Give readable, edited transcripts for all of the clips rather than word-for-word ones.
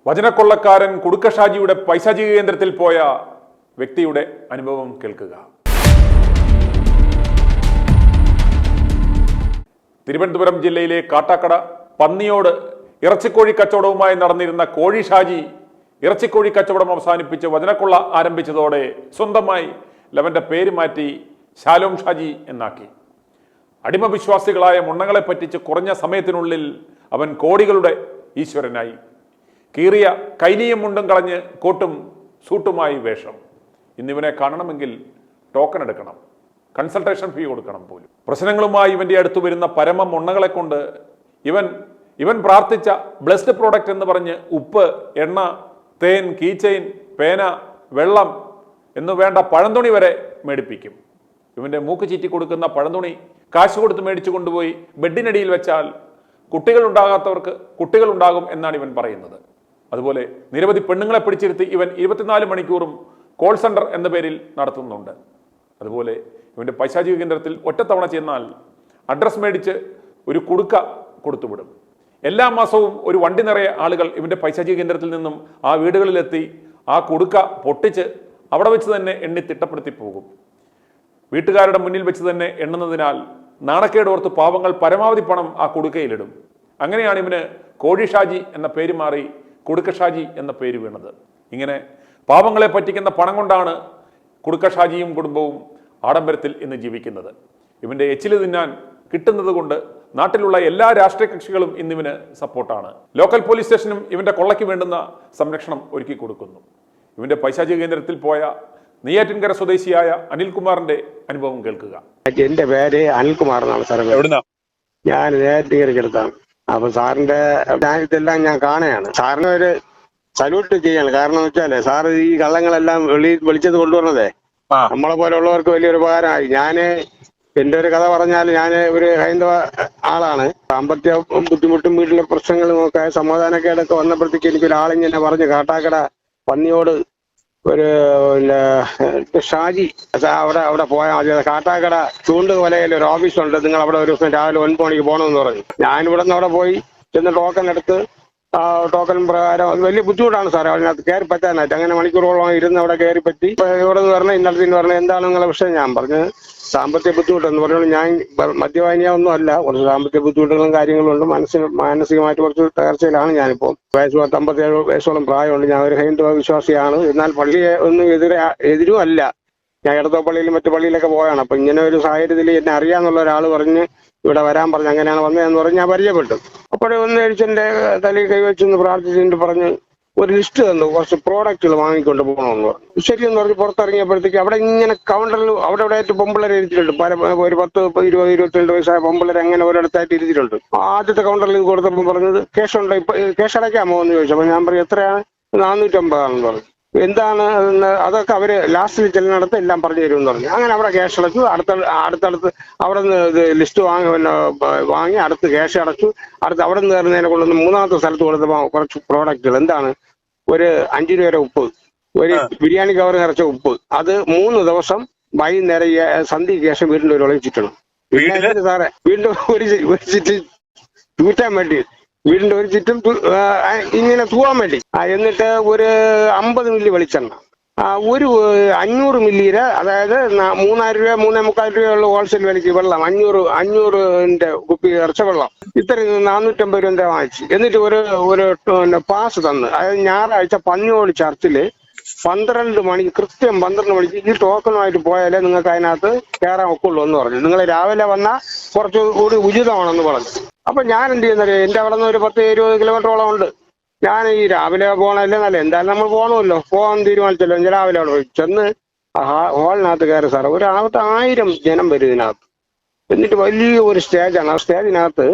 വചനക്കൊള്ളക്കാരൻ കുടുക്ക ഷാജിയുടെ പൈശാചിക കേന്ദ്രത്തിൽ പോയ വ്യക്തിയുടെ അനുഭവം കേൾക്കുക. തിരുവനന്തപുരം ജില്ലയിലെ കാട്ടാക്കട പന്നിയോട് ഇറച്ചിക്കോഴി കച്ചവടവുമായി നടന്നിരുന്ന കോഴി ഷാജി ഇറച്ചിക്കോഴി കച്ചവടം അവസാനിപ്പിച്ച് വചനക്കൊള്ള ആരംഭിച്ചതോടെ സ്വന്തമായി ലവന്റെ പേര് മാറ്റി ശാലോം ഷാജി എന്നാക്കി. അടിമവിശ്വാസികളായ മുണ്ണങ്ങളെ പറ്റിച്ച് കുറഞ്ഞ സമയത്തിനുള്ളിൽ അവൻ കോടികളുടെ ഈശ്വരനായി. കീറിയ കൈനിയും മുണ്ടും കളഞ്ഞ് കോട്ടും സൂട്ടുമായി വേഷം. ഇന്നിവനെ കാണണമെങ്കിൽ ടോക്കൺ എടുക്കണം, കൺസൾട്ടേഷൻ ഫീ കൊടുക്കണം പോലും. പ്രശ്നങ്ങളുമായി ഇവന്റെ അടുത്ത് വരുന്ന പരമ മുണ്ണകളെ കൊണ്ട് ഇവൻ പ്രാർത്ഥിച്ച ബ്ലെസ്ഡ് പ്രോഡക്റ്റ് എന്ന് പറഞ്ഞ് ഉപ്പ്, എണ്ണ, തേൻ, കീച്ചെയിൻ, പേന, വെള്ളം എന്ന് വേണ്ട പഴന്തുണി വരെ മേടിപ്പിക്കും. ഇവന്റെ മൂക്ക് ചീറ്റി കൊടുക്കുന്ന പഴന്തുണി കാശ് കൊടുത്ത് മേടിച്ചു കൊണ്ടുപോയി ബെഡിനടിയിൽ വെച്ചാൽ കുട്ടികളുണ്ടാകാത്തവർക്ക് കുട്ടികളുണ്ടാകും എന്നാണ് ഇവൻ പറയുന്നത്. അതുപോലെ നിരവധി പെണ്ണുങ്ങളെ പിടിച്ചിരുത്തി ഇവൻ 24 മണിക്കൂറും കോൾ സെന്റർ എന്ന പേരിൽ നടത്തുന്നുണ്ട്. അതുപോലെ ഇവന്റെ പൈശാചിക കേന്ദ്രത്തിൽ ഒറ്റത്തവണ ചെന്നാൽ അഡ്രസ് മേടിച്ച് ഒരു കുടുക്ക കൊടുത്തുവിടും. എല്ലാ മാസവും ഒരു വണ്ടി നിറയെ ആളുകൾ ഇവന്റെ പൈശാചിക കേന്ദ്രത്തിൽ നിന്നും ആ വീടുകളിലെത്തി ആ കുടുക്ക പൊട്ടിച്ച് അവിടെ വെച്ച് തന്നെ എണ്ണി തിട്ടപ്പെടുത്തി പോകും. വീട്ടുകാരുടെ മുന്നിൽ വെച്ച് തന്നെ എണ്ണുന്നതിനാൽ നാണക്കേടോർത്ത് പാവങ്ങൾ പരമാവധി പണം ആ കുടുക്കയിലിടും. അങ്ങനെയാണ് ഇവന് കോഴി ഷാജി എന്ന പേര് മാറി കുടുക്ക ഷാജി എന്ന പേര് വീണത്. ഇങ്ങനെ പാവങ്ങളെ പറ്റിക്കുന്ന പണം കൊണ്ടാണ് കുടുക്ക ഷാജിയും കുടുംബവും ആഡംബരത്തിൽ ഇന്ന് ജീവിക്കുന്നത്. ഇവന്റെ എച്ചില് തിന്നാൻ കിട്ടുന്നത് കൊണ്ട് നാട്ടിലുള്ള എല്ലാ രാഷ്ട്രീയ കക്ഷികളും ഇന്നിവന് സപ്പോർട്ടാണ്. ലോക്കൽ പോലീസ് സ്റ്റേഷനും ഇവന്റെ കൊള്ളയ്ക്ക് വേണ്ടുന്ന സംരക്ഷണം ഒരുക്കി കൊടുക്കുന്നു. ഇവന്റെ പൈശാചിക കേന്ദ്രത്തിൽ പോയ നെയ്യാറ്റിൻകര സ്വദേശിയായ അനിൽകുമാറിന്റെ അനുഭവം കേൾക്കുക. എന്റെ പേര് അനിൽകുമാർ എന്നാണ് സാർ. ഞാൻ നെയ്യാറ്റിൻകരയ്ക്കടുത്താണ്. അപ്പൊ സാറിന്റെ ഇതെല്ലാം ഞാൻ കാണുകയാണ്. സാറിന് ഒരു സല്യൂട്ട് ചെയ്യാണ്. കാരണം എന്ന് വെച്ചാല് സാറ് ഈ കള്ളങ്ങളെല്ലാം വെളിച്ചത്ത് കൊണ്ടുവരണതേ നമ്മളെ പോലുള്ളവർക്ക് വലിയൊരു ഉപകാരമായി. എന്റെ ഒരു കഥ പറഞ്ഞാൽ ഞാൻ ഒരു ഹൈന്ദവ ആളാണ്. സാമ്പത്തിക ബുദ്ധിമുട്ടും വീട്ടിലെ പ്രശ്നങ്ങളും ഒക്കെ സമാധാനക്കേടൊക്കെ വന്നപ്പോഴത്തേക്ക് എനിക്കൊരാളിങ്ങനെ പറഞ്ഞു, കാട്ടാക്കട പന്നിയോട് ഒരു ഷാജി അവിടെ പോയാൽ മതി, കാട്ടാക്കട ചൂണ്ടുകൊലയിൽ ഒരു ഓഫീസുണ്ട്, നിങ്ങൾ അവിടെ ഒരു ദിവസം രാവിലെ 9 മണിക്ക് പോകണമെന്ന് പറഞ്ഞു. ഞാനിവിടെ നിന്ന് അവിടെ പോയി ചെന്ന് ടോക്കൺ എടുത്ത് ടോക്കൺ പ്രകാരം അത് വലിയ ബുദ്ധിമുട്ടാണ് സാറേ അതിനകത്ത് കയറി പറ്റാനായിട്ട്. അങ്ങനെ മണിക്കൂറോളം ഇരുന്ന് അവിടെ കയറി പറ്റി. ഇവിടെ നിന്ന് പറഞ്ഞാൽ ഇന്നലത്തിന് പറഞ്ഞാൽ എന്താണ് നിങ്ങളുടെ വിഷയം? ഞാൻ പറഞ്ഞു സാമ്പത്തിക ബുദ്ധിമുട്ടെന്ന് പറഞ്ഞു. ഞാൻ മദ്യപാനിയൊന്നും അല്ല, കുറച്ച് സാമ്പത്തിക ബുദ്ധിമുട്ടുകളും കാര്യങ്ങളും ഉണ്ട്. മാനസികമായിട്ട് കുറച്ച് തകർച്ചയിലാണ് ഞാനിപ്പോൾ. 57 വയസ്സോളം പ്രായമുണ്ട്. ഞാൻ ഒരു ഹൈന്ദവ വിശ്വാസിയാണ്. എന്നാൽ പള്ളിയെ ഒന്നും എതിരും അല്ല. ഞാൻ ഇടത്തോപ്പള്ളിയിലും മറ്റു പള്ളിയിലൊക്കെ പോയാണ്. അപ്പൊ ഇങ്ങനെ ഒരു സാഹചര്യത്തിൽ എന്നെ അറിയാന്നുള്ള ഒരാൾ പറഞ്ഞ് ഇവിടെ വരാൻ പറഞ്ഞു. അങ്ങനെയാണ് വന്നതെന്ന് പറഞ്ഞ് ഞാൻ പരിചയപ്പെട്ടു. അപ്പോഴേ ഒന്ന് എന്റെ തലയിൽ കൈവച്ചെന്ന് പ്രാർത്ഥിച്ചിട്ട് പറഞ്ഞ് ഒരു ലിസ്റ്റ് തന്നു, കുറച്ച് പ്രോഡക്റ്റുകൾ വാങ്ങിക്കൊണ്ട് പോകണമെന്ന് പറഞ്ഞു. ശരിയെന്ന് പറഞ്ഞ് പുറത്തിറങ്ങിയപ്പോഴത്തേക്ക് അവിടെ ഇങ്ങനെ കൗണ്ടറിൽ അവിടെ ആയിട്ട് പൊമ്പിള്ളേരെ ഇരുത്തിയിട്ടുണ്ട്. ഒരു 10, 20, 22 വയസ്സായ പൊമ്പിള്ളേരെ അങ്ങനെ ഒരിടത്തായിട്ട് ഇരുത്തിയിട്ടുണ്ട്. ആദ്യത്തെ കൗണ്ടറിൽ ഇത് കൊടുത്തപ്പോൾ പറഞ്ഞത് ക്യാഷ് ഉണ്ടോ, ഇപ്പൊ ക്യാഷ് അടയ്ക്കാമോ എന്ന് ചോദിച്ചു. അപ്പൊ ഞാൻ പറഞ്ഞു എത്രയാണ്? 450 പറഞ്ഞു. എന്താണ് അതൊക്കെ അവര് ലാസ്റ്റിൽ ചെല്ലുന്നിടത്ത് എല്ലാം പറഞ്ഞു തരുമെന്ന് പറഞ്ഞു. അങ്ങനെ അവിടെ ക്യാഷ് അടച്ചു. അടുത്തടുത്ത് അവിടെ നിന്ന് ഇത് ലിസ്റ്റ് വാങ്ങി അടുത്ത് ക്യാഷ് അടച്ചു. അവിടെ നിന്ന് കയറുന്നതിനെ കൊണ്ടൊന്ന് 3ാമത്തെ സ്ഥലത്ത് കൊടുത്തപ്പോൾ കുറച്ച് പ്രോഡക്റ്റുകൾ എന്താണ്, ഒരു 5 രൂപയുടെ ഉപ്പ്, ഒരു ബിരിയാണി കവർ നിറച്ച ഉപ്പ്, അത് 3 ദിവസം വൈകുന്നേരം സന്ധ്യയ്ക്ക് ശേഷം വീടിന്റെ ഒരു ഒളിച്ചിട്ടണം. സാറേ വീണ്ടും ഒരു ചുറ്റി തൂറ്റാൻ വേണ്ടി വീടിന്റെ ഒരു ചുറ്റും ഇങ്ങനെ തൂവാൻ വേണ്ടി. എന്നിട്ട് ഒരു 50 മില്ലി വെളിച്ചെണ്ണ, ഒരു 500 മില്ലിയുടെ, അതായത് 3000 രൂപ 3,350 രൂപയുള്ള ഹോൾസെയിൽ വിലയ്ക്ക് വെള്ളം 500ന്റെ കുപ്പി ഇറച്ച വെള്ളം, ഇത്രയും 450 രൂപ വാങ്ങിച്ചു. എന്നിട്ട് ഒരു പാസ് തന്നു. അതായത് ഞായറാഴ്ച പന്നിയോട് ചർച്ചില് 12 മണിക്ക് കൃത്യം 12 മണിക്ക് ഈ ടോക്കണുമായിട്ട് പോയാലേ നിങ്ങൾക്ക് അതിനകത്ത് കയറാൻ ഒക്കുള്ളൂ എന്ന് പറഞ്ഞു. നിങ്ങൾ രാവിലെ വന്നാൽ കുറച്ചുകൂടി ഉചിതമാണെന്ന് പറഞ്ഞു. അപ്പൊ ഞാൻ എന്ത് ചെയ്യുന്നത്, എന്റെ അവിടെ നിന്ന് ഒരു 10-20 കിലോമീറ്ററോളം ഉണ്ട്. ഞാൻ ഈ രാവിലെ പോകണല്ലേ നല്ല, എന്തായാലും നമ്മൾ പോകണമല്ലോ, പോകാൻ തീരുമാനിച്ചല്ലോ. രാവിലെ അവിടെ പോയി ചെന്ന് ഹോളിനകത്ത് കയറി സാറേ, ഒരു 1000 ജനം വരും ഇതിനകത്ത്. എന്നിട്ട് വലിയ ഒരു സ്റ്റേജാണ്. ആ സ്റ്റേജിനകത്ത്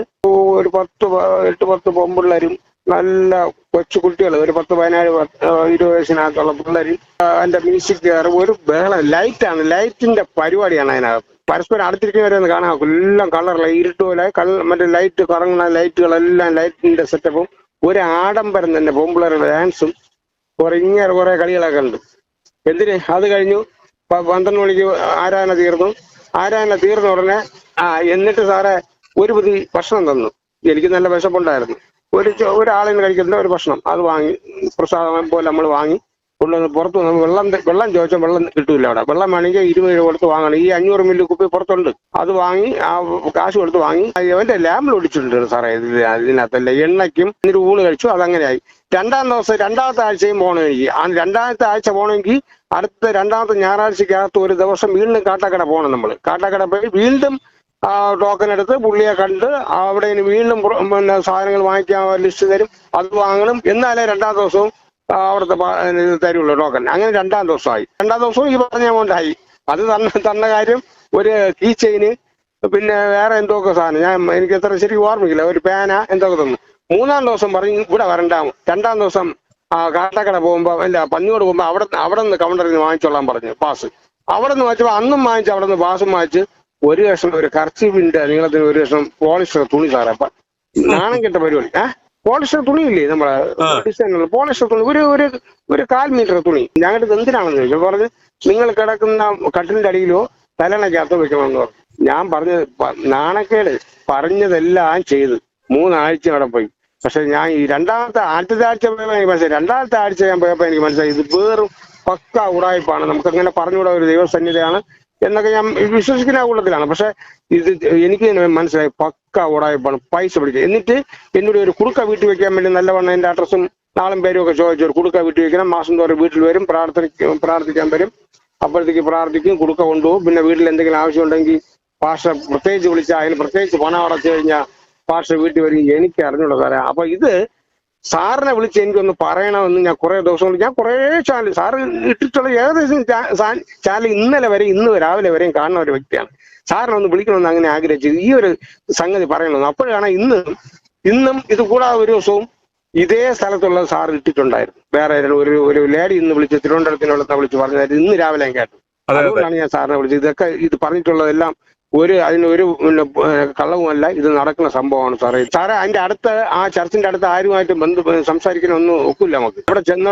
ഒരു 8-10 പൊമ്പിള്ളേരും നല്ല കൊച്ചു കുട്ടികൾ, ഒരു 10-15-20 വയസ്സിനകത്തുള്ള പിള്ളേരും അതിന്റെ മ്യൂസിക് കയറി ഒരു ബഹളം. ലൈറ്റാണ്, ലൈറ്റിന്റെ പരിപാടിയാണ് അതിനകത്ത്. പരസ്പരം അടുത്തിരിക്കുന്നവരെന്ന് കാണാൻ എല്ലാം കളറില്ല, ഇരുട്ട് പോലെ മറ്റേ ലൈറ്റ് കറങ്ങുന്ന ലൈറ്റുകളെല്ലാം, ലൈറ്റിന്റെ സെറ്റപ്പും ഒരു ആഡംബരം തന്നെ. പൊമ്പിള്ളേരുടെ ഡാൻസും കുറെ കളികളൊക്കെ ഉണ്ട്. എന്തിന് അത് കഴിഞ്ഞു 12 മണിക്ക് ആരാധന തീർന്നു. ആരാധന തീർന്ന ഉടനെ എന്നിട്ട് സാറേ ഒരു പൊതി ഭക്ഷണം തന്നു. എനിക്ക് നല്ല വിശപ്പുണ്ടായിരുന്നു. ഒരാളിന് കഴിക്കുന്ന ഒരു ഭക്ഷണം അത് വാങ്ങി പ്രസാദം പോലെ നമ്മൾ വാങ്ങി കൊണ്ടുവന്ന് പുറത്ത് വെള്ളം ചോദിച്ചാൽ വെള്ളം കിട്ടൂല. അവിടെ വെള്ളം വേണമെങ്കിൽ 20 രൂപ കൊടുത്ത് വാങ്ങണം. ഈ 500 മില്ലി കുപ്പി പുറത്തുണ്ട്, അത് വാങ്ങി ആ കാശ് കൊടുത്ത് വാങ്ങി അവന്റെ ലാമ്പിൽ ഒടിച്ചിട്ടുണ്ട് സാറേ. ഇതിനകത്തല്ല എണ്ണയ്ക്കും ഒരു ഊണ് കഴിച്ചു, അതങ്ങനെയായി. രണ്ടാമത്തെ ആഴ്ചയും പോകണം എനിക്ക്. ആ രണ്ടാമത്തെ ആഴ്ച പോകണമെങ്കിൽ അടുത്ത രണ്ടാമത്തെ ഞായറാഴ്ചക്കകത്ത് ഒരു ദിവസം വീണ്ടും കാട്ടാക്കട പോകണം. നമ്മൾ കാട്ടാക്കട പോയി വീണ്ടും ടോക്കൺ എടുത്ത് പുള്ളിയെ കണ്ട് അവിടെ വീണ്ടും പിന്നെ സാധനങ്ങൾ വാങ്ങിക്കാൻ ലിസ്റ്റ് തരും, അത് വാങ്ങണം. എന്നാലേ രണ്ടാം ദിവസവും അവിടുത്തെ തരുള്ളൂ ടോക്കൺ. അങ്ങനെ രണ്ടാം ദിവസമായി. രണ്ടാം ദിവസവും ഈ പറഞ്ഞ എമൗണ്ട് ആയി. അത് തന്ന കാര്യം ഒരു കീ ചെയിന്, പിന്നെ വേറെ എന്തൊക്കെ സാധനം എനിക്ക് എത്ര ശരിക്കും ഓർമ്മിക്കില്ല, ഒരു പേന എന്തൊക്കെ തന്നു. മൂന്നാം ദിവസം പറഞ്ഞ് ഇവിടെ വരണ്ടാവും. രണ്ടാം ദിവസം കാട്ടാക്കട പോകുമ്പോ പന്നിയോട് പോകുമ്പോ അവിടെ നിന്ന് കൗണ്ടറിൽ നിന്ന് വാങ്ങിച്ചോളാൻ പറഞ്ഞു പാസ്. അവിടെ നിന്ന് വാങ്ങിച്ചപ്പോ അന്നും വാങ്ങിച്ച് അവിടെ നിന്ന് പാസും വാങ്ങിച്ച് ഒരു കഷ്ണം ഒരു കർച്ചീഫിന്റെ നീളത്തിന് ഒരു കഷ്ണം പോളിസ്റ്റർ തുണി സാറേ. അപ്പൊ നാണം കെട്ട പരിപാടി. പോളിസ്റ്റർ തുണിയില്ലേ നമ്മളെ ഡിസൈനുള്ള പോളിസ്റ്റർ തുണി, ഒരു 1/4 മീറ്റർ തുണി. ഞങ്ങളുടെ എന്തിനാണെന്ന് ചോദിച്ചു. പറഞ്ഞ് നിങ്ങൾ കിടക്കുന്ന കട്ടിലിന്റെ അടിയിലോ തലണക്കകത്തോ വെക്കണമെന്ന് പറഞ്ഞു. ഞാൻ പറഞ്ഞത് നാണക്കേട് പറഞ്ഞതെല്ലാം ചെയ്ത് 3 ആഴ്ച അവിടെ പോയി. പക്ഷെ ഞാൻ ഈ ആദ്യത്തെ ആഴ്ച പോയപ്പോൾ എനിക്ക് മനസ്സിലായി. രണ്ടാമത്തെ ആഴ്ച ഞാൻ പോയപ്പോൾ എനിക്ക് മനസ്സിലായി ഇത് വേറും പക്ക ഉടായ്പാണ്. നമുക്കങ്ങനെ പറഞ്ഞുകൂടാ ഒരു ദൈവസന്നിധിയാണ് എന്നൊക്കെ ഞാൻ വിശ്വസിക്കുന്ന കൂട്ടത്തിലാണ്. പക്ഷെ ഇത് എനിക്ക് മനസ്സിലായി പക്ക ഉടായ്പാണ്, പൈസ പിടിക്കുക. എന്നിട്ട് എന്നോട് ഒരു കുടുക്ക വീട്ടിൽ വെക്കാൻ വേണ്ടി നല്ലവണ്ണം എൻ്റെ അഡ്രസ്സും നാളും പേരും ഒക്കെ ചോദിച്ചു. ഒരു കുടുക്ക വീട്ടിൽ വെക്കണം, മാസം തോറും വീട്ടിൽ വരും, പ്രാർത്ഥിക്കാൻ വരും. അപ്പോഴത്തേക്ക് പ്രാർത്ഥിക്കും, കുടുക്ക കൊണ്ടുപോകും. പിന്നെ വീട്ടിൽ എന്തെങ്കിലും ആവശ്യമുണ്ടെങ്കിൽ പാസ്റ്റർ പ്രത്യേകിച്ച് വിളിച്ചാൽ അതിന് പ്രത്യേകിച്ച് പണം അടച്ചു കഴിഞ്ഞാൽ പാസ്റ്റർ വീട്ടിൽ വരും. എനിക്ക് അറിഞ്ഞുള്ളൂ സാറേ. അപ്പൊ ഇത് സാറിനെ വിളിച്ച് എനിക്കൊന്ന് പറയണമെന്ന് ഞാൻ കുറെ ദിവസം കൊണ്ട് ഞാൻ കുറെ ചാനൽ സാറ് ഇട്ടിട്ടുള്ള ഏകദേശം ചാനൽ ഇന്ന് രാവിലെ വരെയും കാണുന്ന ഒരു വ്യക്തിയാണ്. സാറിനെ ഒന്ന് വിളിക്കണമെന്ന് അങ്ങനെ ആഗ്രഹിച്ചത് ഈ ഒരു സംഗതി പറയണമെന്ന്. അപ്പോഴാണ് ഇന്നും ഇത് കൂടാതെ ഒരു ദിവസവും ഇതേ സ്ഥലത്തുള്ള സാർ ഇട്ടിട്ടുണ്ടായിരുന്നു. വേറെ ഒരു ലേഡി ഇന്ന് വിളിച്ച് തിരുവനന്തപുരത്തിനുള്ള വിളിച്ച് പറഞ്ഞത് ഇന്ന് രാവിലെ ഞാൻ കേട്ടു. അതുകൊണ്ടാണ് ഞാൻ സാറിനെ വിളിച്ചത്. ഇതൊക്കെ ഇത് പറഞ്ഞിട്ടുള്ളതെല്ലാം അതിനൊരു കള്ളവുമല്ല, ഇത് നടക്കുന്ന സംഭവമാണ് സാറേ. സാറേ അതിന്റെ അടുത്ത് ആ ചർച്ചിന്റെ അടുത്ത് ആരുമായിട്ട് സംസാരിക്കാനൊന്നും ഒക്കില്ല നമുക്ക്. ഇവിടെ ചെന്ന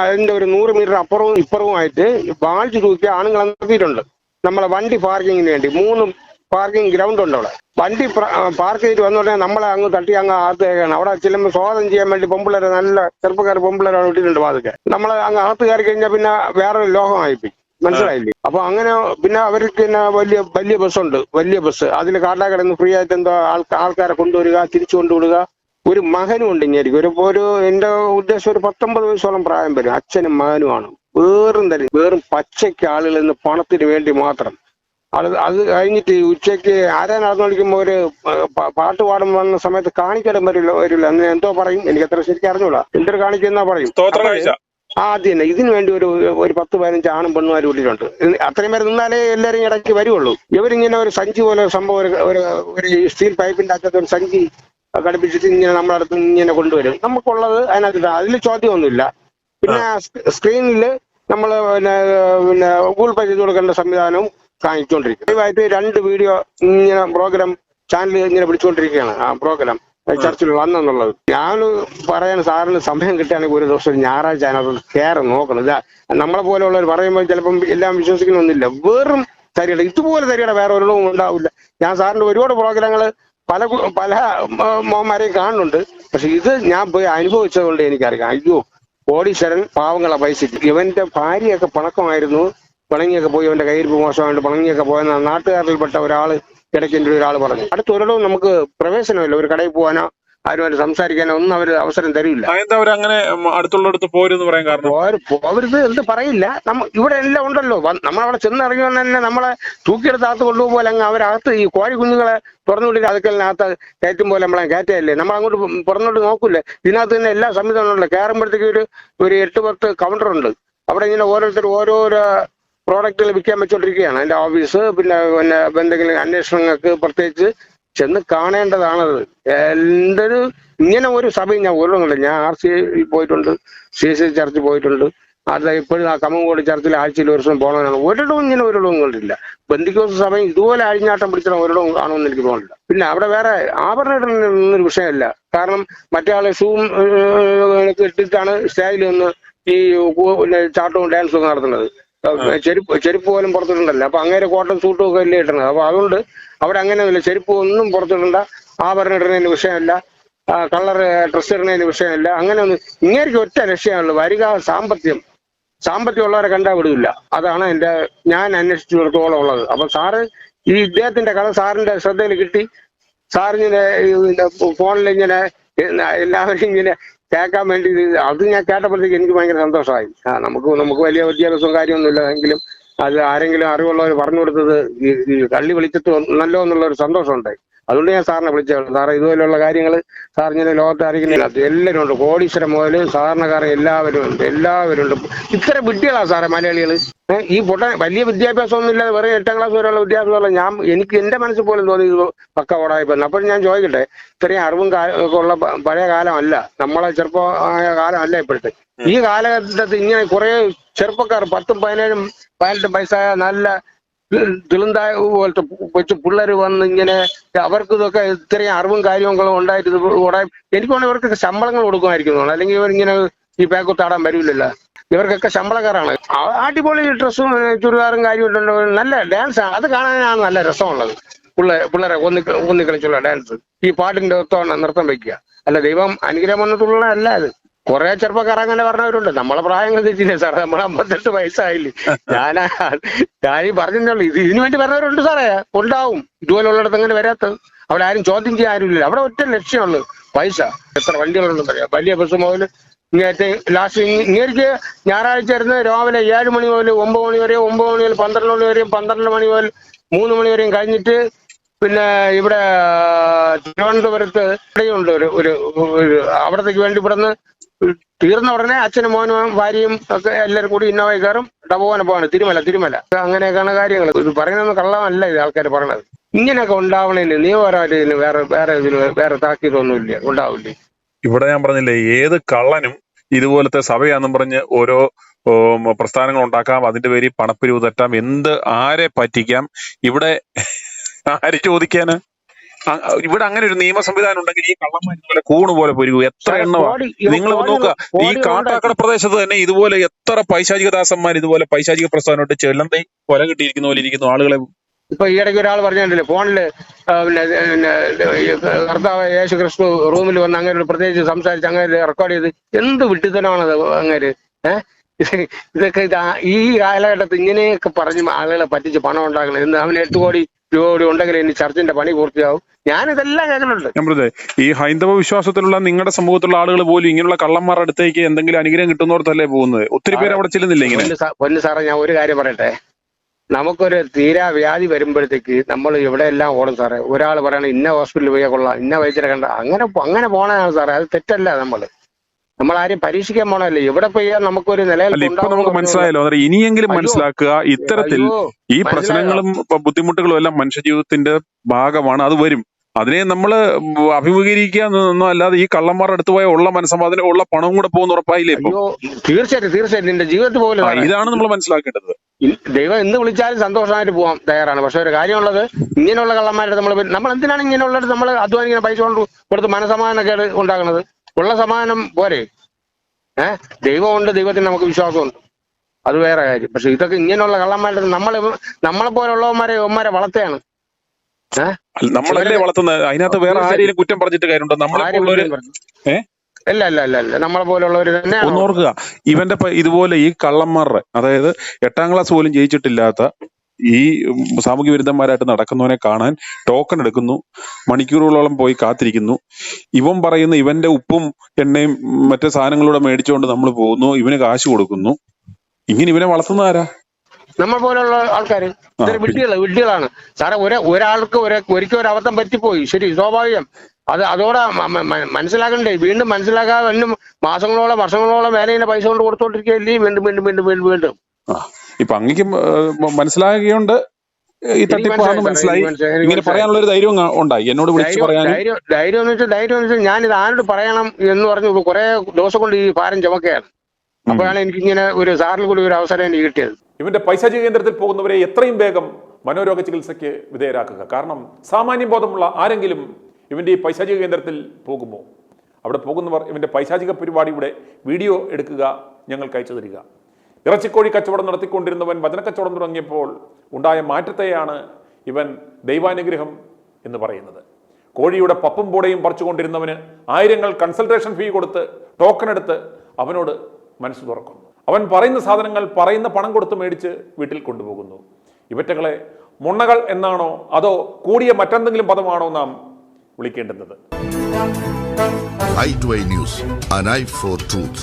അതിന്റെ ഒരു 100 മീറ്റർ അപ്പുറവും ഇപ്പുറവുമായിട്ട് ബാൾജ് തൂക്കിയ ആണുങ്ങൾ നിർത്തിയിട്ടുണ്ട്. നമ്മളെ വണ്ടി പാർക്കിങ്ങിന് വേണ്ടി 3 പാർക്കിംഗ് ഗ്രൗണ്ട് ഉണ്ട്. അവിടെ വണ്ടി പാർക്ക് ചെയ്തിട്ട് വന്നോടനെ നമ്മളെ അങ്ങ് തട്ടി അങ്ങ് അകത്തേക്കാണ്. അവിടെ ചെല്ലുമ്പോൾ സ്വാഗതം ചെയ്യാൻ വേണ്ടി പൊമ്പിള്ളേരെ നല്ല ചെറുപ്പക്കാർ പൊമ്പിള്ളേരാണ് ഇട്ടിട്ടുണ്ട് വാതൊക്കെ. നമ്മളെ അങ്ങ് അകത്ത് കയറി കഴിഞ്ഞാൽ പിന്നെ വേറൊരു ലോകമായിപ്പോയി. മനസ്സിലായില്ലേ? അപ്പൊ അങ്ങനെ പിന്നെ അവർക്ക് തന്നെ വലിയ ബസ്സുണ്ട്, വലിയ ബസ്. അതിൽ കാട്ടാക്കട നിന്ന് ഫ്രീ ആയിട്ട് എന്തോ ആൾക്കാരെ കൊണ്ടുവരിക, തിരിച്ചു കൊണ്ടുവിടുക. ഒരു മകനും ഉണ്ട് ഇങ്ങനെയായിരിക്കും. എന്റെ ഉദ്ദേശം ഒരു 19 വയസ്സോളം പ്രായം വരും. അച്ഛനും മകനുമാണ്. വേറും പച്ചയ്ക്ക് ആളുകളിൽ നിന്ന് പണത്തിന് വേണ്ടി മാത്രം. അത് കഴിഞ്ഞിട്ട് ഉച്ചയ്ക്ക് ആരാ നടന്നു വിളിക്കുമ്പോൾ ഒരു പാട്ട് പാടും വന്ന സമയത്ത് കാണിക്കടം വരില്ല. അന്ന് എന്തോ പറയും, എനിക്ക് അത്ര ശരിക്കും അറിഞ്ഞൂടാ. എന്തൊരു കാണിക്കുന്ന പറയും. ആദ്യം തന്നെ ഇതിനു വേണ്ടി ഒരു 10-15 ആണും പെണ്ണുമാരും വിട്ടിട്ടുണ്ട്. അത്രയും പേര് നിന്നാലേ എല്ലാവരും ഇടയ്ക്ക് വരുള്ളൂ. ഇവരിങ്ങനെ ഒരു സഞ്ചി പോലെ സംഭവം ഒരു സ്റ്റീൽ പൈപ്പിന്റെ അകത്ത് ഒരു സഞ്ചി ഘടിപ്പിച്ചിട്ട് ഇങ്ങനെ നമ്മുടെ അടുത്ത് ഇങ്ങനെ കൊണ്ടുവരും. നമുക്കുള്ളത് അതിനകത്ത് അതിൽ ചോദ്യമൊന്നുമില്ല. പിന്നെ സ്ക്രീനിൽ നമ്മൾ പിന്നെ ഗൂഗിൾ പേ ചെയ്ത് കൊടുക്കേണ്ട സംവിധാനവും കാണിച്ചുകൊണ്ടിരിക്കും. ദയവായിട്ട് 2 വീഡിയോ ഇങ്ങനെ പ്രോഗ്രാം ചാനൽ ഇങ്ങനെ പിടിച്ചുകൊണ്ടിരിക്കുകയാണ്. ആ പ്രോഗ്രാം ചർച്ചിൽ വന്നെന്നുള്ളത്. ഞാൻ പറയാൻ സാറിന് സമയം കിട്ടുകയാണെങ്കിൽ ഒരു ദിവസം ഞായറാഴ്ച അതിനകത്ത് കയറി നോക്കണം. നമ്മളെ പോലെയുള്ളവർ പറയുമ്പോൾ ചിലപ്പം എല്ലാം വിശ്വസിക്കണമെന്നില്ല. വെറും തരികട, ഇതുപോലെ തരികട വേറെ ഒരിടവും ഉണ്ടാവില്ല. ഞാൻ സാറിന്റെ ഒരുപാട് പ്രോഗ്രാമുകൾ പല മോന്മാരെയും കാണുന്നുണ്ട്. പക്ഷെ ഇത് ഞാൻ പോയി അനുഭവിച്ചത് കൊണ്ട് എനിക്കറിയാം. അയ്യോ, കോടീശ്വരൻ പാവങ്ങളെ പൈസയ്ക്ക്. ഇവന്റെ ഭാര്യയൊക്കെ പണക്കമായിരുന്നു, പിണങ്ങിയൊക്കെ പോയി. അവന്റെ കയ്യിരിപ്പ് മോശമായിട്ട് പിണങ്ങിയൊക്കെ പോയെന്ന നാട്ടുകാരിൽപ്പെട്ട ഇടയ്ക്ക് എൻ്റെ ഒരാൾ പറഞ്ഞു. അടുത്തൊരിടവും നമുക്ക് പ്രവേശനമില്ല. ഒരു കടയിൽ പോകാനോ ആരുമായിട്ട് സംസാരിക്കാനോ ഒന്നും അവർ അവസരം തരില്ല. അങ്ങനെ അടുത്തുള്ളടത്ത് പോരെന്ന് പറയാൻ കാരണം അവരിത് എന്ത് പറയില്ല. ഇവിടെ എല്ലാം ഉണ്ടല്ലോ. നമ്മളവിടെ ചെന്നിറങ്ങി വന്ന തന്നെ നമ്മളെ തൂക്കിയെടുത്ത് അകത്ത് കൊണ്ടുപോകുമ്പോൾ അങ്ങ് അവരകത്ത് ഈ കോഴി കുഞ്ഞുങ്ങളെ തുറന്നു വിട്ടിട്ട് അതുക്കലിനകത്ത് കയറ്റും പോലെ നമ്മളെ കയറ്റയല്ലേ. നമ്മളങ്ങോട്ട് പുറന്നോട്ട് നോക്കൂല്ലേ. ഇതിനകത്ത് തന്നെ എല്ലാ സംവിധാനമുണ്ടല്ലോ. കയറുമ്പോഴത്തേക്ക് ഒരു 8-10 കൗണ്ടറുണ്ട്. അവിടെ ഇങ്ങനെ ഓരോരുത്തർ ഓരോരോ പ്രോഡക്റ്റുകൾ വിൽക്കാൻ വെച്ചോണ്ടിരിക്കുകയാണ്. അതിന്റെ ഓഫീസ് പിന്നെ എന്തെങ്കിലും അന്വേഷണങ്ങൾക്ക് പ്രത്യേകിച്ച് ചെന്ന് കാണേണ്ടതാണത്. എന്തൊരു ഇങ്ങനെ ഒരു സഭയും ഞാൻ ഒരിടങ്ങളില്ല. ഞാൻ RC പോയിട്ടുണ്ട്, CC ചർച്ച് പോയിട്ടുണ്ട്. അത് ഇപ്പോഴും ആ കമ്മങ്കോട് ചർച്ചിൽ ആഴ്ചയിൽ ഒരു ദിവസം പോകണമെന്നാണ്. ഒരിടവും ഇങ്ങനെ ഒരിടവും കണ്ടില്ല. ബന്ധിക്കോസ് സഭയും ഇതുപോലെ അഴിഞ്ഞാട്ടം പിടിച്ചിട്ട് ഒരിടവും കാണുമെന്ന് എനിക്ക് തോന്നുന്നില്ല. പിന്നെ അവിടെ വേറെ ആഭരണത്തിനൊന്നും വിഷയമല്ല. കാരണം മറ്റേ ആളെ ഷൂവും ഇട്ടിട്ടാണ് സ്റ്റേജിൽ നിന്ന് ഈ ചാട്ടവും ഡാൻസും ഒക്കെ നടത്തുന്നത്. ചെരുപ്പ് പോലും പുറത്തിട്ടുണ്ടല്ലോ. അപ്പൊ അങ്ങനെ കോട്ടൺ സൂട്ടും ഒക്കെ അല്ലേ ഇട്ടുന്നത്. അപ്പൊ അതുകൊണ്ട് അവിടെ അങ്ങനെയൊന്നുമില്ല. ചെരുപ്പ് ഒന്നും പുറത്തിടണ്ട, ആഭരണം ഇടുന്നതിന് വിഷയമല്ല. കളർ ഡ്രസ് ഇടുന്നതിന് വിഷയമില്ല. അങ്ങനെ ഒന്നും ഇങ്ങേക്ക് ഒറ്റ ലക്ഷ്യമുള്ളൂ, വരിക സാമ്പത്തികമുള്ളവരെ കണ്ടാൽ വിടില്ല. അതാണ് ഞാൻ അന്വേഷിച്ചിടത്തോളം ഉള്ളത്. അപ്പൊ സാറ് ഈ ഇദ്ദേഹത്തിന്റെ കഥ സാറിന്റെ ശ്രദ്ധയിൽ കിട്ടി. സാറിങ്ങനെ ഫോണിൽ ഇങ്ങനെ എല്ലാവരും ഇങ്ങനെ കേൾക്കാൻ വേണ്ടി അത് ഞാൻ കേട്ടപ്പോഴത്തേക്ക് എനിക്ക് ഭയങ്കര സന്തോഷമായി. നമുക്ക് വലിയ വിദ്യാഭ്യാസവും കാര്യമൊന്നുമില്ല എങ്കിലും അത് ആരെങ്കിലും അറിവുള്ളവർ പറഞ്ഞു കൊടുത്തത് ഈ കള്ളി വിളിച്ചിട്ട് നല്ലോ എന്നുള്ള ഒരു സന്തോഷം ഉണ്ടായി. അതുകൊണ്ട് ഞാൻ സാറിനെ വിളിച്ചത്. സാറേ ഇതുപോലെയുള്ള കാര്യങ്ങൾ സാർ ഇങ്ങനെ ലോകത്തെ അറിയിക്കുന്നില്ല. എല്ലാവരും ഉണ്ട്, കോടീശ്വരം മുതൽ സാധാരണക്കാരൻ എല്ലാവരും ഉണ്ട്. ഇത്ര വിഡ്ഢികളാണ് സാറേ മലയാളികൾ. ഈ വലിയ വിദ്യാഭ്യാസം ഒന്നും ഇല്ലാതെ വെറും 8ാം ക്ലാസ് വരെയുള്ള വിദ്യാഭ്യാസമുള്ള എനിക്ക് എന്റെ മനസ്സിൽ പോലും തോന്നി ഇത് പക്ക ഓടായിപ്പോയി. അപ്പോൾ ഞാൻ ചോദിക്കട്ടെ, ഇത്രയും അറിവും ഒക്കെ ഉള്ള പഴയ കാലമല്ല, നമ്മളെ ചെറുപ്പമായ കാലമല്ല ഇപ്പോഴത്തെ. ഈ കാലഘട്ടത്തിൽ ഇങ്ങനെ കുറെ ചെറുപ്പക്കാർ 10ഉം 17ഉം 18 വയസ്സായ നല്ല തിളുന്തായ പോലത്തെ കൊച്ചു പിള്ളേർ വന്ന് ഇങ്ങനെ അവർക്ക് ഇതൊക്കെ ഇത്രയും അറിവും കാര്യങ്ങളും ഉണ്ടായിട്ട് എനിക്ക് തോന്നുന്നു ഇവർക്കൊക്കെ ശമ്പളങ്ങൾ കൊടുക്കുമായിരിക്കും. അല്ലെങ്കിൽ ഇവരിങ്ങനെ ഈ പേക്കുത്താടാൻ വരില്ലല്ലോ. ഇവർക്കൊക്കെ ശമ്പളക്കാരാണ്. അടിപൊളി ഡ്രസ്സും ചുരിദാറും കാര്യമുണ്ടല്ലോ, നല്ല ഡാൻസ് ആണ്. അത് കാണാനാണ് നല്ല രസമുള്ളത്. പിള്ളേരെ ഒന്നിക്കളിച്ചുള്ള ഡാൻസ്, ഈ പാട്ടിന്റെ ഒത്തോണം നൃത്തം വെക്കുക. അല്ല ദൈവം അനുഗ്രഹം വന്നിട്ടുള്ള അല്ല അത്. കുറെ ചെറുപ്പക്കാർ അങ്ങനെ പറഞ്ഞവരുണ്ട്. നമ്മളെ പ്രായങ്ങൾ തെറ്റില്ലേ സാറേ, നമ്മൾ 58 വയസ്സായില്ലേ. ഞാൻ പറഞ്ഞല്ലോ, ഇതിനു വേണ്ടി പറഞ്ഞവരുണ്ട് സാറേ, ഉണ്ടാവും. ഇതുപോലുള്ളിടത്ത് അങ്ങനെ വരാത്തത്. അവിടെ ആരും ചോദ്യം ചെയ്യാൻ ആരുമില്ല. അവിടെ ഒറ്റ ലക്ഷ്യമുള്ളൂ, പൈസ. എത്ര വണ്ടികളുണ്ടെന്ന് അറിയാം, വലിയ ബസ് മുതൽ ഇങ്ങേറ്റ് ലാസ്റ്റ് ഇങ്ങേക്ക് ഞായറാഴ്ച ആയിരുന്നു രാവിലെ 7 മണി മുതൽ 9 മണി വരെയും, 9 മണി മുതൽ 12 മണി വരെയും, 12 മണി മുതൽ 3 മണി വരെയും കഴിഞ്ഞിട്ട് പിന്നെ ഇവിടെ തിരുവനന്തപുരത്ത് ഇവിടെയുണ്ട് ഒരു അവിടത്തേക്ക് വേണ്ടി ഇവിടുന്ന് തീർന്ന ഉടനെ അച്ഛനും മോനും ഭാര്യയും ഒക്കെ എല്ലാവരും കൂടി ഇന്നോവയിൽ കയറും. ഡബോനെ പോവാണ് തിരുമല. അങ്ങനെയൊക്കെയാണ് കാര്യങ്ങൾ. ഇത് പറയുന്നത് കള്ളമല്ല, ഇത് ആൾക്കാർ പറയണത്. ഇങ്ങനെയൊക്കെ ഉണ്ടാവണേന് നിയമപരമായിട്ട് വേറെ താക്കീതൊന്നുമില്ല, ഉണ്ടാവില്ലേ. ഇവിടെ ഞാൻ പറഞ്ഞില്ലേ, ഏത് കള്ളനും ഇതുപോലത്തെ സഭയാന്നും പറഞ്ഞ് ഓരോ പ്രസ്ഥാനങ്ങൾ ഉണ്ടാക്കാം, അതിന്റെ പേരിൽ പണപ്പിരിവ് തെറ്റാം, ആരെ പറ്റിക്കാം. ഇവിടെ ആര് ചോദിക്കാന്? ഇവിടെ അങ്ങനെ ഒരു നിയമ സംവിധാനം ഉണ്ടെങ്കിൽ ഈ കള്ളന്മാർ ഇതുപോലെ കൂണ് പോലെ പൊരുകൂ. എത്ര എണ്ണമാണ് നിങ്ങൾ നോക്കുക. ഈ കാട്ടാക്കട പ്രദേശത്ത് തന്നെ ഇതുപോലെ എത്ര പൈശാചിക ദാസന്മാർ ഇതുപോലെ പൈശാചിക പ്രസ്ഥാനമായിട്ട് ചെല്ലന്തൈ കൊല കിട്ടിയിരിക്കുന്ന പോലെ ഇരിക്കുന്നു ആളുകളെ. ഇപ്പൊ ഈയിടയ്ക്ക് ഒരാൾ പറഞ്ഞിട്ടില്ലേ ഫോണില്, കർത്താവ് യേശു ക്രിസ്തു റൂമിൽ വന്ന് അങ്ങനെ പ്രത്യേകിച്ച് സംസാരിച്ച് അങ്ങനെ റെക്കോർഡ് ചെയ്ത് എന്ത് വിട്ടിത്തനാണത് അങ്ങനെ. ഇതൊക്കെ ഈ കാലഘട്ടത്തിൽ ഇങ്ങനെയൊക്കെ പറഞ്ഞ് ആളുകളെ പറ്റിച്ച് പണം ഉണ്ടാക്കണം. ഇന്ന് അവന് 8 കോടി രൂപ കൂടി ഉണ്ടെങ്കിൽ ഇനി ചർച്ചിന്റെ പണി പൂർത്തിയാവും. ഞാനിതെല്ലാം കേൾക്കുന്നുണ്ട്. ഞാൻ പറഞ്ഞേ, ഈ ഹൈന്ദവ വിശ്വാസത്തിലുള്ള നിങ്ങളുടെ സമൂഹത്തിലുള്ള ആളുകൾ പോലും ഇങ്ങനെയുള്ള കള്ളന്മാരുടെ അടുത്തേക്ക് എന്തെങ്കിലും അനുഗ്രഹം കിട്ടുന്നോടത്തല്ലേ പോകുന്നത്. ഒത്തിരി പേര് അവിടെ ചെല്ലുന്നില്ല ഇങ്ങനെ. പൊന്നു സാറേ, ഞാൻ ഒരു കാര്യം പറയട്ടെ. നമുക്കൊരു തീരാ വ്യാധി വരുമ്പോഴത്തേക്ക് നമ്മൾ എവിടെയെല്ലാം ഓടും സാറേ. ഒരാൾ പറയണം ഇന്ന ഹോസ്പിറ്റലിൽ പോയാൽ കൊള്ളാം, ഇന്ന വൈദ്യരെ കണ്ട, അങ്ങനെ പോണതാണ് സാറേ. അത് തെറ്റല്ല. നമ്മൾ ആരും പരീക്ഷിക്കാൻ പോണല്ലേ. എവിടെ പോയാൽ നമുക്കൊരു നിലയിൽ നമുക്ക് മനസ്സിലായല്ലോ. ഇനിയെങ്കിലും മനസ്സിലാക്കുക, ഇത്തരത്തിൽ ഈ പ്രശ്നങ്ങളും ബുദ്ധിമുട്ടുകളും എല്ലാം മനുഷ്യജീവിതത്തിന്റെ ഭാഗമാണ്. അത് വരും. അതിനെ നമ്മൾ അഭിമുഖീകരിക്കുക എന്നൊന്നും അല്ലാതെ ഈ കള്ളന്മാരുടെ അടുത്ത് പോയ ഉള്ള മനസ്സമാധാനം ഉള്ള പണവും കൂടെ പോകുന്ന ഉറപ്പായില്ലേ ഇപ്പൊ? തീർച്ചയായിട്ടും നിന്റെ ജീവിതത്തിൽ പോലും ഇതാണ് നമ്മൾ മനസ്സിലാക്കേണ്ടത്. ദൈവം എന്ത് വിളിച്ചാലും സന്തോഷമായിട്ട് പോകാൻ തയ്യാറാണ്. പക്ഷെ ഒരു കാര്യമുള്ളത്, ഇങ്ങനെയുള്ള കള്ളന്മാരുടെ നമ്മൾ എന്തിനാണ് ഇങ്ങനെയുള്ളത് നമ്മൾ അധ്വാനിക്കുന്ന പൈസ കൊണ്ട് കൊടുത്ത് മനസമാധാനക്കേട് ഉണ്ടാകുന്നത്? ഉള്ള സമാധാനം പോരെ. ദൈവമുണ്ട്, ദൈവത്തിന് നമുക്ക് വിശ്വാസമുണ്ട്, അത് വേറെ കാര്യം. പക്ഷെ ഇതൊക്കെ ഇങ്ങനെയുള്ള കള്ളന്മാരുടെ നമ്മളെ പോലുള്ളവന്മാരെ വളർത്തുകയാണ്. നമ്മളല്ലേ വളർത്തുന്നത്. അതിനകത്ത് വേറെ ആരെയും കുറ്റം പറഞ്ഞിട്ട് കാര്യമുണ്ടോ? അല്ല നമ്മളെ പോലുള്ളവർ തന്നെ. ഒന്ന് ഓർക്കുക, ഇവന്റെ ഇതുപോലെ ഈ കള്ളന്മാരുടെ, അതായത് 8ാം ക്ലാസ് പോലും ജയിച്ചിട്ടില്ലാത്ത ഈ സാമൂഹ്യ വിരുദ്ധന്മാരായിട്ട് നടക്കുന്നവനെ കാണാൻ ടോക്കൺ എടുക്കുന്നു, മണിക്കൂറുകളോളം പോയി കാത്തിരിക്കുന്നു. ഇവൻ പറയുന്ന ഇവന്റെ ഉപ്പും എണ്ണയും മറ്റു സാധനങ്ങളൂടെ മേടിച്ചുകൊണ്ട് നമ്മൾ പോകുന്നു, ഇവന് കാശ് കൊടുക്കുന്നു. ഇങ്ങനെ ഇവനെ വളർത്തുന്ന ആരാ? നമ്മൾ പോലുള്ള ആൾക്കാര്. വിഡ്ഢികളാണ് സാറേ. ഒരാൾക്ക് ഒരിക്കലും ഒരു അബദ്ധം പറ്റിപ്പോയി, ശരി, സ്വാഭാവികം. അതോടെ മനസ്സിലാക്കണ്ടേ? വീണ്ടും മനസ്സിലാക്കാതെ വീണ്ടും മാസങ്ങളോളം വർഷങ്ങളോളം വേലയിലെ പൈസ കൊണ്ട് കൊടുത്തോണ്ടിരിക്കുകയല്ലേ വീണ്ടും. ഇപ്പൊ അങ്ങേക്ക് മനസ്സിലാകുകയുണ്ട് ഈ തട്ടിപ്പാണെന്ന് മനസ്സിലായി. ഇങ്ങനെ പറയാനുള്ള ഒരു ധൈര്യം ഉണ്ടായി എന്നോട് വിളിച്ചു പറയാൻ. ധൈര്യം എന്ന് വെച്ചാൽ ഞാനിത് ആരോട് പറയണം എന്ന് പറഞ്ഞു കുറെ ദിവസം കൊണ്ട് ഈ ഭാരം ചുമക്കുകയാണ്. അപ്പോഴാണ് എനിക്കിങ്ങനെ ഒരു സാറിൽ കൂടി ഒരു അവസരം എനിക്ക് കിട്ടിയത്. ഇവന്റെ പൈശാചിക കേന്ദ്രത്തിൽ പോകുന്നവരെ എത്രയും വേഗം മനോരോഗ ചികിത്സയ്ക്ക് വിധേയരാക്കുക. കാരണം സാമാന്യ ബോധമുള്ള ആരെങ്കിലും ഇവന്റെ ഈ പൈശാചിക കേന്ദ്രത്തിൽ പോകുമോ? അവിടെ പോകുന്നവർ ഇവന്റെ പൈശാചിക പരിപാടിയുടെ വീഡിയോ എടുക്കുക, ഞങ്ങൾക്ക് അയച്ചു തരിക. ഇറച്ചിക്കോഴി കച്ചവടം നടത്തിക്കൊണ്ടിരുന്നവൻ വചനക്കച്ചവടം തുടങ്ങിയപ്പോൾ ഉണ്ടായ മാറ്റത്തെയാണ് ഇവൻ ദൈവാനുഗ്രഹം എന്ന് പറയുന്നത്. കോഴിയുടെ പപ്പും പൂടയും പറിച്ചുകൊണ്ടിരുന്നവന് ആയിരങ്ങൾ കൺസൾട്ടേഷൻ ഫീ കൊടുത്ത് ടോക്കൺ എടുത്ത് അവനോട് മനസ്സ് തുറക്കുന്നു. അവൻ പറയുന്ന സാധനങ്ങൾ പറയുന്ന പണം കൊടുത്ത് മേടിച്ച് വീട്ടിൽ കൊണ്ടുപോകുന്നു. ഇവറ്റകളെ മുണ്ണകൾ എന്നാണോ അതോ കൂടിയ മറ്റെന്തെങ്കിലും പദമാണോ നാം വിളിക്കേണ്ടുന്നത്? i2i News, an eye for truth.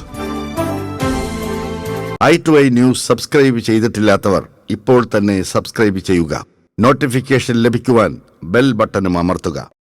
i2i News subscribe ചെയ്തിട്ടില്ലാത്തവർ ഇപ്പോൾ തന്നെ സബ്സ്ക്രൈബ് ചെയ്യുക. നോട്ടിഫിക്കേഷൻ ലഭിക്കുവാൻ ബെൽ ബട്ടണും അമർത്തുക.